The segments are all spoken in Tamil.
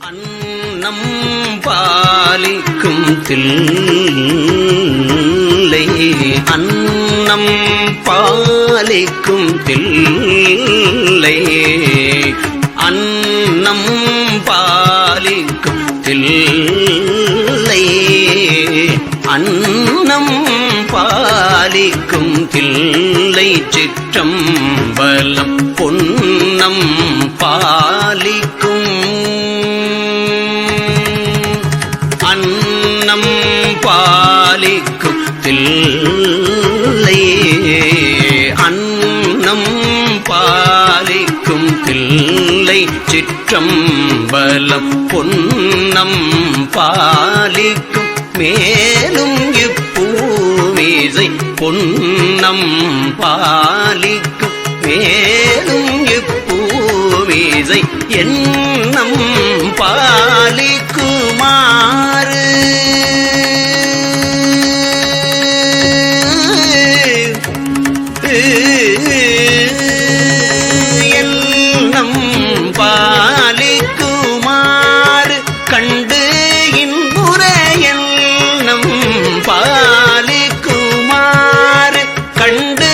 அன்னம் பாலிக்கும் தில்லை அன்னம் பாலிக்கும் தில்லை அன்னம் பாலிக்கும் தில்லை அன்னம் பாலிக்கும் தில்லை சிற்றம்பலம் பொன்னம் பாலிக்கும் அன்னம் பாலிக்கும் தில்லை அன்னம் பாலிக்கும் தில்லை சிற்றம்பலம் பொன்னம் பாலிக்கும் மேலும் இப்பூமிசை பொன்னம் பாலிக்கும் மேலும் இப்பூமிசை என்னம் பாலிக்குமாறு என்னம் பாலிக்குமாறு கண்டு இன்புற என்னம் பாலிக்குமாறு கண்டு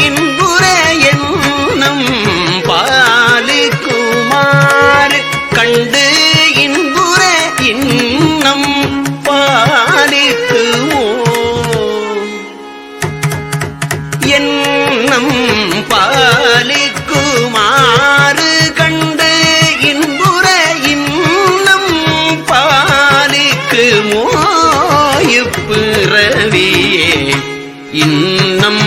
இன்புற என்னம் பாலிக்குமாறு கண்டு இன்புற இன்னம் பாலிக்குமோ என்னம் பாலிக்குமாறு கண்டு இன்புற இன்னம் பாலிக்குமோ இப்பிறவியே இன்னம்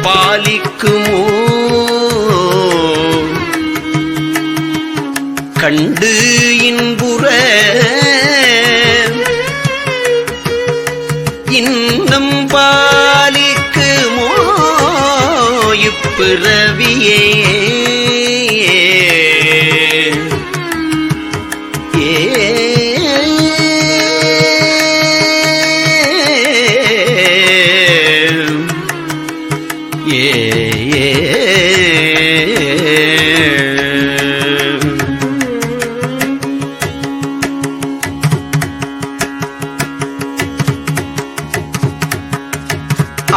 பாலிக்குமோ கண்டு இன்புற இன்னம் பாலிக்குமோ இப்பிறவியே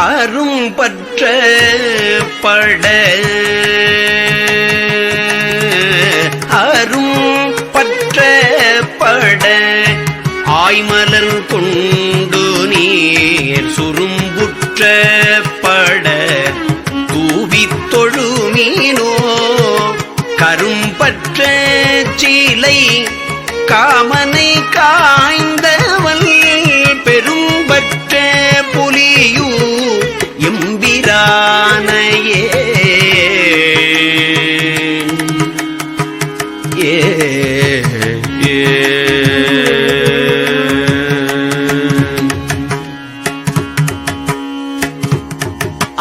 அரும் பற்ற பட அரும் பற்ற பட ஆய்மலர் கொண்டு நீர் சுரும்புற்ற பட தூவித் தொழுமீனோ கரும்பற்ற சீலை காமனை காய்ந்தவள் பெரும்பற்ற புலியூ எம்பிரானையே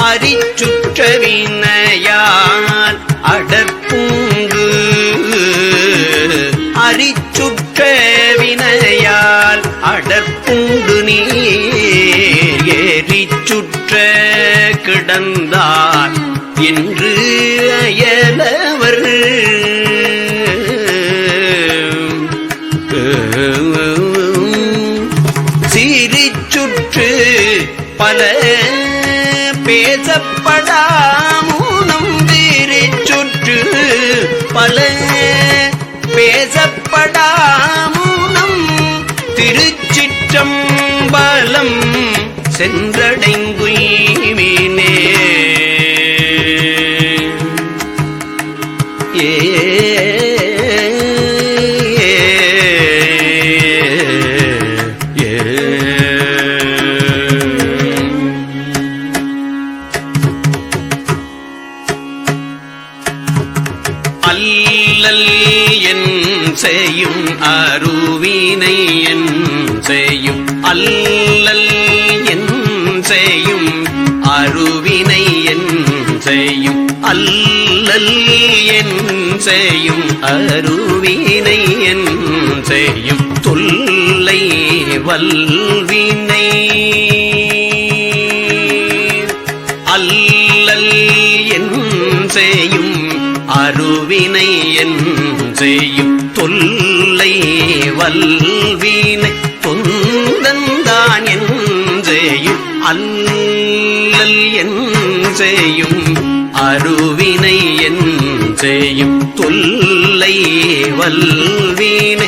அரிச்சுற்ற வினையால் அடற்பூண்டு அரிச்சுற்ற வினையால் அடற்பூண்டு நீர் ஏறிச்சுற்ற கிடந்தார் என்று அயலவர் சீரிச்சுற்று பல பேசப்படாமூனம் வீரிச்சுற்று பல பேசப்படாமூனம் திருச்சிற்றம்பலம் சென்றடைங்குய்மினே அல்லல் என் செய்யும் அருவினை என் செய்யும் அல்லல் என் செய்யும் அருவினை என் செய்யும் அல்லல் என் செய்யும் அருவினை என் செய்யும் தொல்லை வல்வினை அல்லல் என் செய்யும் அருவினை என் செய்யும் தொல்லை வல்வீனை தொந்தந்தான் என் செய்யும் அல்லல் என் செய்யும் அருவினை என் செய்யும் தொல்லை வல்வீனை